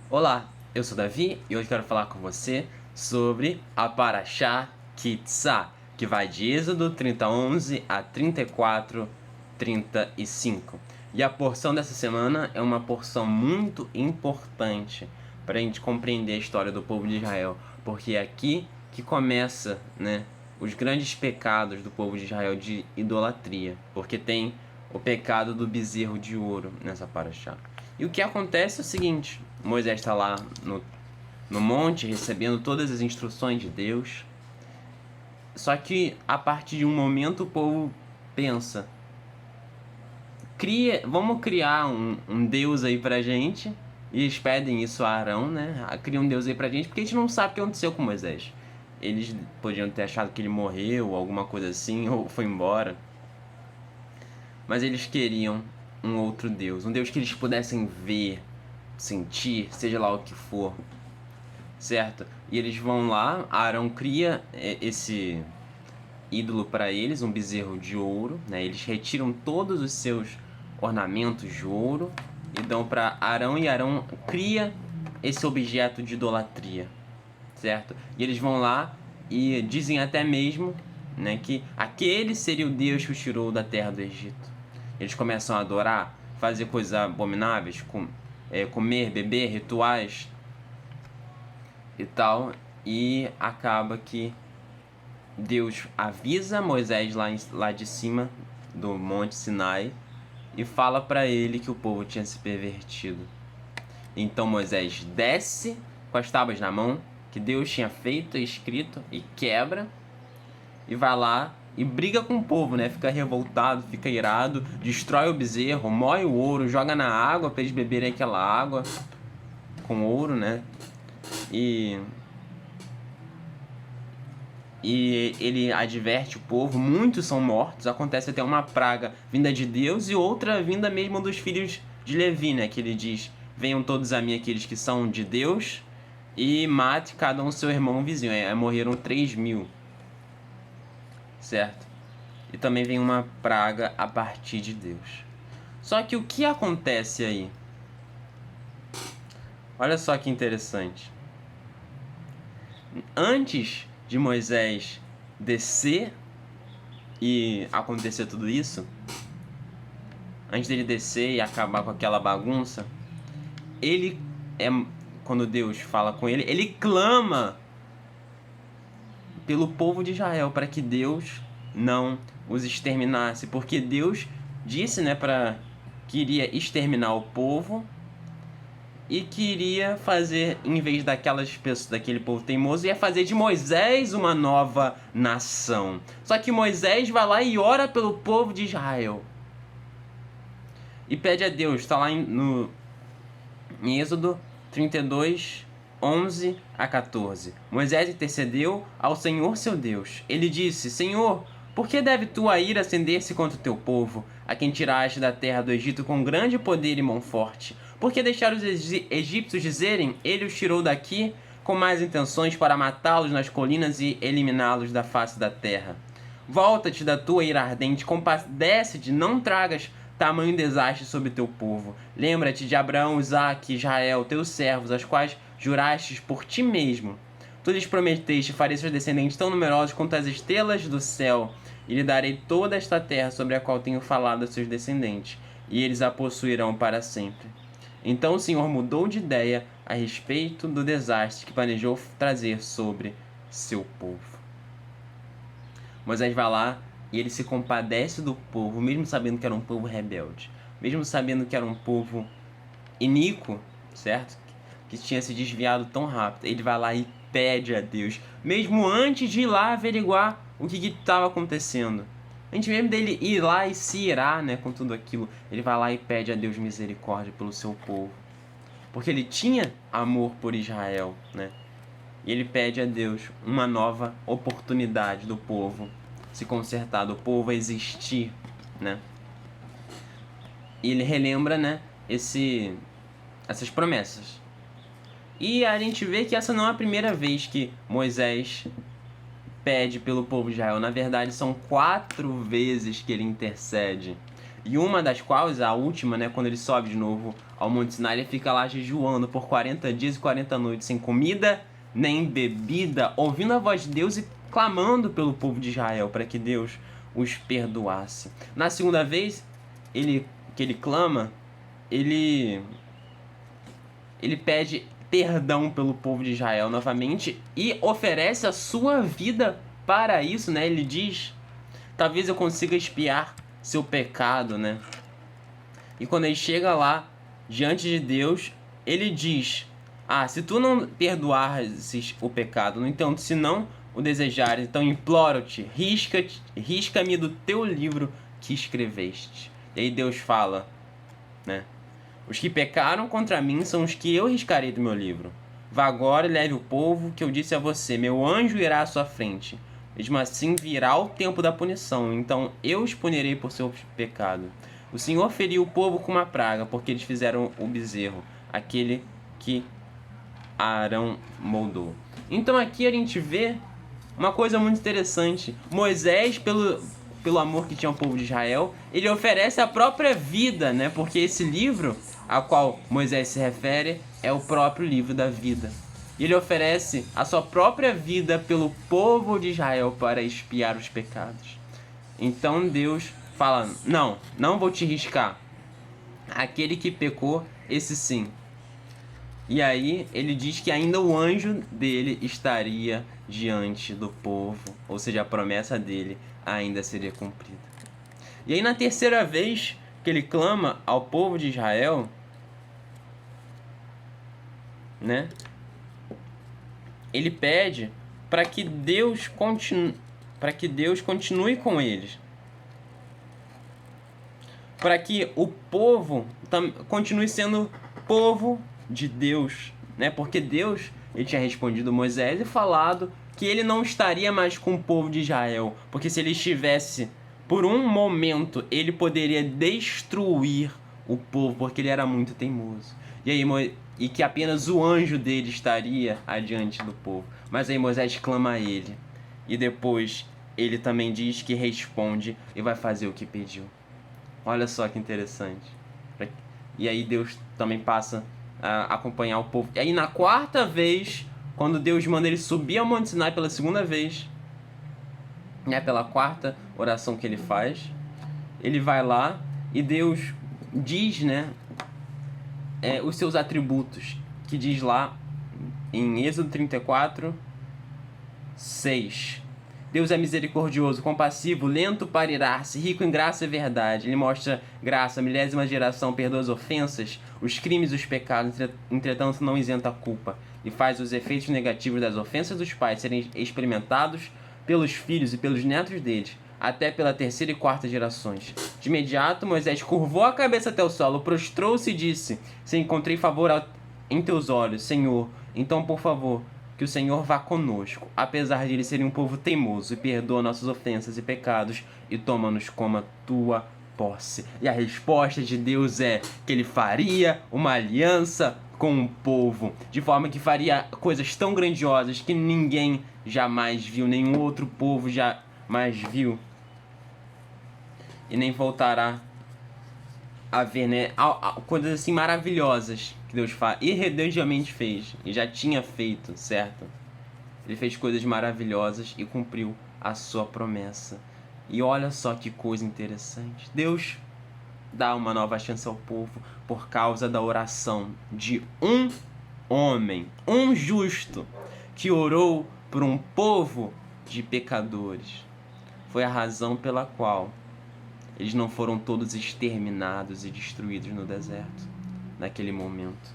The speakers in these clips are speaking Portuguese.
Olá, eu sou Davi e hoje quero falar com você sobre a Parashá Kitzá, que vai de Êxodo 30:11 a 34:35. E a porção dessa semana é uma porção muito importante para a gente compreender a história do povo de Israel, porque é aqui que começa, os grandes pecados do povo de Israel de idolatria, porque tem o pecado do bezerro de ouro nessa Parashá. E o que acontece é o seguinte: Moisés está lá no monte recebendo todas as instruções de Deus. Só que a partir de um momento o povo pensa: vamos criar um Deus aí pra gente. E eles pedem isso a Arão, né? Cria um Deus aí pra gente, porque a gente não sabe o que aconteceu com Moisés. Eles podiam ter achado que ele morreu, ou alguma coisa assim, ou foi embora. Mas eles queriam um outro Deus, um Deus que eles pudessem ver, sentir, seja lá o que for, certo? E eles vão lá, Arão cria esse ídolo para eles, um bezerro de ouro, né? Eles retiram todos os seus ornamentos de ouro e dão para Arão, e Arão cria esse objeto de idolatria, certo? E eles vão lá e dizem até mesmo, né, que aquele seria o Deus que os tirou da terra do Egito. Eles começam a adorar, fazer coisas abomináveis, comer, beber, rituais e tal, e acaba que Deus avisa Moisés lá de cima do Monte Sinai e fala para ele que o povo tinha se pervertido. Então Moisés desce com as tábuas na mão, que Deus tinha feito e escrito, e quebra, e vai lá e briga com o povo, né? Fica revoltado, fica irado, destrói o bezerro, moe o ouro, joga na água para eles beberem aquela água com ouro, né? E ele adverte o povo, muitos são mortos, acontece até uma praga vinda de Deus e outra vinda mesmo dos filhos de Levi, né? Que ele diz: venham todos a mim aqueles que são de Deus e mate cada um seu irmão vizinho. Morreram 3.000, certo? E também vem uma praga a partir de Deus. Só que o que acontece aí? Olha só que interessante. Antes de Moisés descer e acontecer tudo isso, antes dele descer e acabar com aquela bagunça, quando Deus fala com ele, ele clama pelo povo de Israel para que Deus não os exterminasse, porque Deus disse, né, que iria exterminar o povo e queria fazer, em vez daquelas pessoas, daquele povo teimoso, ia fazer de Moisés uma nova nação. Só que Moisés vai lá e ora pelo povo de Israel e pede a Deus. Está lá em Êxodo 32:11 a 14. Moisés intercedeu ao Senhor seu Deus. Ele disse: Senhor, por que deve tua ira acender-se contra o teu povo, a quem tiraste da terra do Egito com grande poder e mão forte? Por que deixaram os egípcios dizerem: ele os tirou daqui com mais intenções para matá-los nas colinas e eliminá-los da face da terra? Volta-te da tua ira ardente, compadece-te, não tragas tamanho desastre sobre teu povo. Lembra-te de Abraão, Isaque e Israel, teus servos, aos quais jurastes por ti mesmo. Tu lhes prometeste: farei seus descendentes tão numerosos quanto as estrelas do céu, e lhe darei toda esta terra sobre a qual tenho falado a seus descendentes, e eles a possuirão para sempre. Então o Senhor mudou de ideia a respeito do desastre que planejou trazer sobre seu povo. Moisés vai lá e ele se compadece do povo, mesmo sabendo que era um povo rebelde, mesmo sabendo que era um povo iníquo, certo? Que tinha se desviado tão rápido. Ele vai lá e pede a Deus, mesmo antes de ir lá averiguar o que estava acontecendo. Antes mesmo dele ir lá e se irar, né, com tudo aquilo, ele vai lá e pede a Deus misericórdia pelo seu povo. Porque ele tinha amor por Israel, né? E ele pede a Deus uma nova oportunidade do povo se consertar, do povo existir, né? E ele relembra, né, essas promessas. E a gente vê que essa não é a primeira vez que Moisés pede pelo povo de Israel. Na verdade, são 4 vezes que ele intercede. E uma das quais, a última, né, quando ele sobe de novo ao Monte Sinai, ele fica lá jejuando por 40 dias e 40 noites, sem comida nem bebida, ouvindo a voz de Deus e clamando pelo povo de Israel para que Deus os perdoasse. Na segunda vez que ele clama, ele pede perdão pelo povo de Israel novamente e oferece a sua vida para isso, né? Ele diz: talvez eu consiga expiar seu pecado, né? E quando ele chega lá diante de Deus, ele diz: se tu não perdoares o pecado, no entanto, se não o desejares, então imploro-te, risca-me do teu livro que escreveste. E aí Deus fala, né? Os que pecaram contra mim são os que eu riscarei do meu livro. Vá agora e leve o povo que eu disse a você. Meu anjo irá à sua frente. Mesmo assim virá o tempo da punição. Então eu os punirei por seu pecado. O Senhor feriu o povo com uma praga, porque eles fizeram o bezerro, aquele que Arão moldou. Então aqui a gente vê uma coisa muito interessante. Moisés, pelo amor que tinha ao povo de Israel, ele oferece a própria vida, né? Porque esse livro a qual Moisés se refere é o próprio livro da vida. E ele oferece a sua própria vida pelo povo de Israel para expiar os pecados. Então Deus fala: não vou te riscar. Aquele que pecou, esse sim. E aí ele diz que ainda o anjo dele estaria diante do povo, ou seja, a promessa dele ainda seria cumprida. E aí na terceira vez que ele clama ao povo de Israel, né? Ele pede para que Deus continue com eles. Para que o povo continue sendo povo de Deus, né? Porque Deus, ele tinha respondido a Moisés e falado que ele não estaria mais com o povo de Israel, porque se ele estivesse por um momento, ele poderia destruir o povo, porque ele era muito teimoso. E que apenas o anjo dele estaria adiante do povo. Mas aí Moisés clama a ele, e depois ele também diz que responde e vai fazer o que pediu. Olha só que interessante. E aí Deus também passa a acompanhar o povo. E aí na quarta vez, quando Deus manda ele subir ao Monte Sinai pela segunda vez, né, pela quarta oração que ele faz, ele vai lá e Deus diz, né, os seus atributos, que diz lá em Êxodo 34, 6. Deus é misericordioso, compassivo, lento para irar-se, rico em graça e verdade. Ele mostra graça, a milésima geração perdoa as ofensas, os crimes e os pecados, entretanto não isenta a culpa, e faz os efeitos negativos das ofensas dos pais serem experimentados pelos filhos e pelos netos deles, até pela terceira e quarta gerações. De imediato, Moisés curvou a cabeça até o solo, prostrou-se e disse: se encontrei favor em teus olhos, Senhor, então, por favor, que o Senhor vá conosco, apesar de eles serem um povo teimoso, e perdoa nossas ofensas e pecados, e toma-nos como a tua posse. E a resposta de Deus é que ele faria uma aliança com o povo, de forma que faria coisas tão grandiosas que ninguém jamais viu, nenhum outro povo jamais viu, e nem voltará a ver, né? Coisas assim maravilhosas que Deus faz, irremediavelmente fez, e já tinha feito, certo? Ele fez coisas maravilhosas e cumpriu a sua promessa. E olha só que coisa interessante. Deus dá uma nova chance ao povo por causa da oração de um homem, um justo, que orou por um povo de pecadores. Foi a razão pela qual eles não foram todos exterminados e destruídos no deserto naquele momento.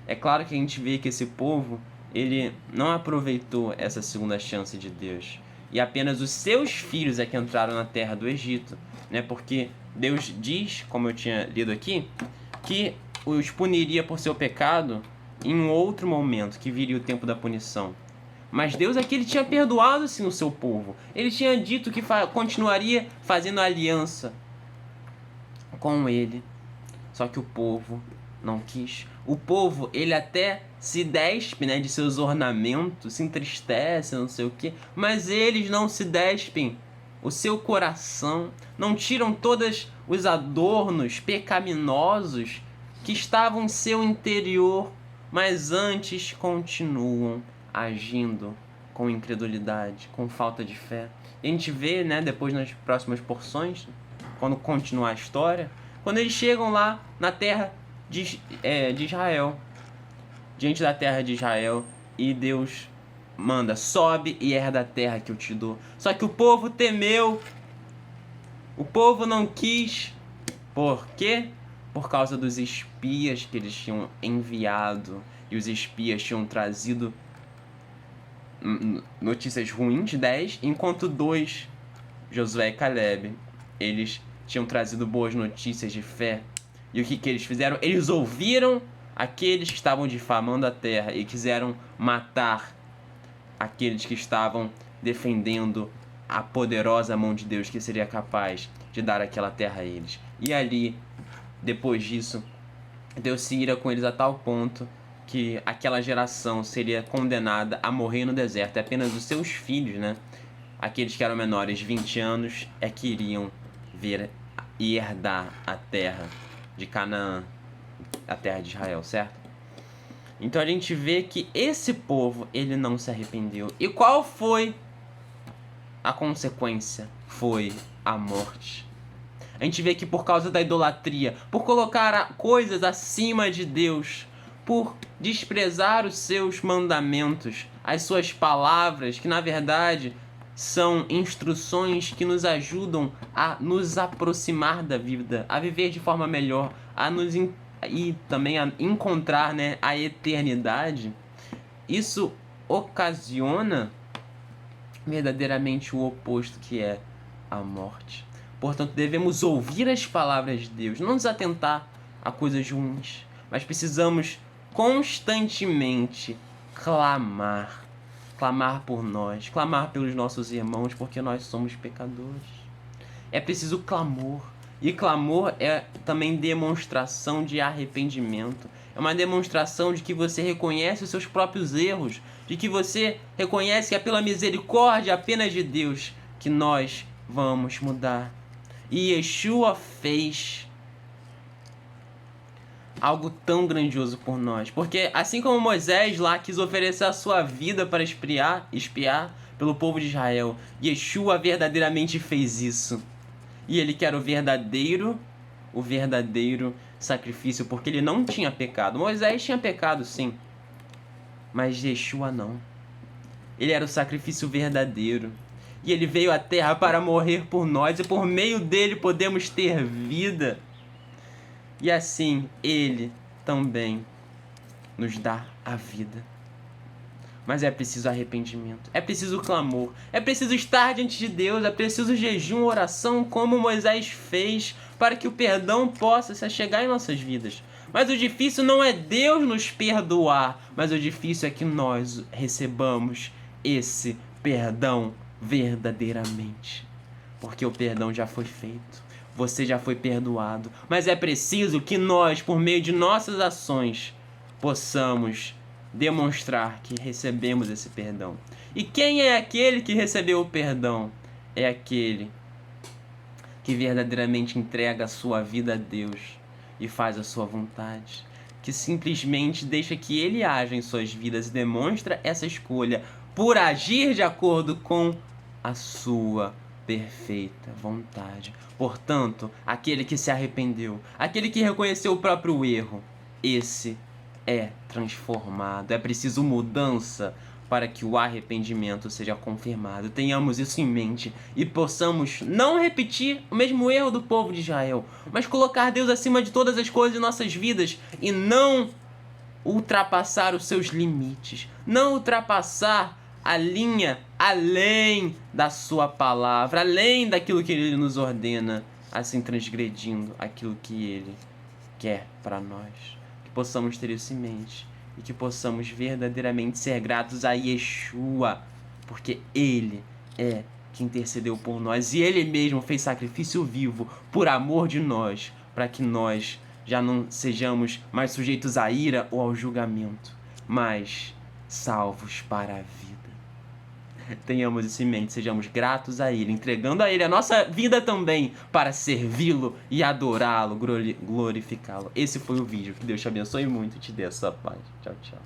É claro que a gente vê que esse povo, ele não aproveitou essa segunda chance de Deus, e apenas os seus filhos é que entraram na terra do Egito, né? Porque Deus diz, como eu tinha lido aqui, que os puniria por seu pecado em um outro momento, que viria o tempo da punição. Mas Deus aqui, ele tinha perdoado sim o seu povo. Ele tinha dito que continuaria fazendo aliança com ele. Só que o povo não quis. O povo, ele até se despe, né, de seus ornamentos, se entristece, não sei o que, mas eles não se despem. O seu coração, não tiram todos os adornos pecaminosos que estavam em seu interior, mas antes continuam agindo com incredulidade, com falta de fé. E a gente vê, né, depois nas próximas porções, quando continuar a história, quando eles chegam lá na terra de Israel, diante da terra de Israel, e Deus manda: sobe e herda a terra que eu te dou. Só que o povo temeu, o povo não quis. Por quê? Por causa dos espias que eles tinham enviado, e os espias tinham trazido notícias ruins, 10, enquanto 2, Josué e Caleb, eles tinham trazido boas notícias de fé. E o que eles fizeram? Eles ouviram aqueles que estavam difamando a terra e quiseram matar aqueles que estavam defendendo a poderosa mão de Deus, que seria capaz de dar aquela terra a eles. E ali, depois disso, Deus se ira com eles a tal ponto que aquela geração seria condenada a morrer no deserto. É apenas os seus filhos, né? Aqueles que eram menores de 20 anos é que iriam ver e herdar a terra de Canaã, a terra de Israel, certo? Então a gente vê que esse povo, ele não se arrependeu. E qual foi a consequência? Foi a morte. A gente vê que por causa da idolatria, por colocar coisas acima de Deus, por desprezar os seus mandamentos, as suas palavras, que na verdade são instruções que nos ajudam a nos aproximar da vida, a viver de forma melhor, e também a encontrar, né, a eternidade. Isso ocasiona verdadeiramente o oposto, que é a morte. Portanto, devemos ouvir as palavras de Deus, não nos atentar a coisas ruins, mas precisamos constantemente clamar por nós, clamar pelos nossos irmãos, porque nós somos pecadores. É preciso clamor. E clamor é também demonstração de arrependimento. É uma demonstração de que você reconhece os seus próprios erros, de que você reconhece que é pela misericórdia apenas de Deus que nós vamos mudar. E Yeshua fez algo tão grandioso por nós. Porque assim como Moisés lá quis oferecer a sua vida para espiar pelo povo de Israel, Yeshua verdadeiramente fez isso. E ele quer o verdadeiro sacrifício, porque ele não tinha pecado. Moisés tinha pecado, sim, mas Yeshua não. Ele era o sacrifício verdadeiro. E ele veio à terra para morrer por nós, e por meio dele podemos ter vida. E assim, ele também nos dá a vida. Mas é preciso arrependimento, é preciso clamor, é preciso estar diante de Deus, é preciso jejum, oração, como Moisés fez, para que o perdão possa se achegar em nossas vidas. Mas o difícil não é Deus nos perdoar, mas o difícil é que nós recebamos esse perdão verdadeiramente. Porque o perdão já foi feito, você já foi perdoado, mas é preciso que nós, por meio de nossas ações, possamos demonstrar que recebemos esse perdão. E quem é aquele que recebeu o perdão? É aquele que verdadeiramente entrega a sua vida a Deus e faz a sua vontade, que simplesmente deixa que Ele haja em suas vidas e demonstra essa escolha por agir de acordo com a sua perfeita vontade. Portanto, aquele que se arrependeu, aquele que reconheceu o próprio erro, esse é transformado. É preciso mudança para que o arrependimento seja confirmado. Tenhamos isso em mente e possamos não repetir o mesmo erro do povo de Israel, mas colocar Deus acima de todas as coisas em nossas vidas e não ultrapassar os seus limites, não ultrapassar a linha além da sua palavra, além daquilo que Ele nos ordena, assim transgredindo aquilo que Ele quer para nós. Que possamos ter isso em mente e que possamos verdadeiramente ser gratos a Yeshua, porque Ele é que intercedeu por nós e Ele mesmo fez sacrifício vivo por amor de nós, para que nós já não sejamos mais sujeitos à ira ou ao julgamento, mas salvos para a vida. tenhamos isso em mente, sejamos gratos a Ele, entregando a Ele a nossa vida também para servi-lo e adorá-lo, glorificá-lo. Esse foi o vídeo. Que Deus te abençoe muito e te dê a sua paz. Tchau, tchau.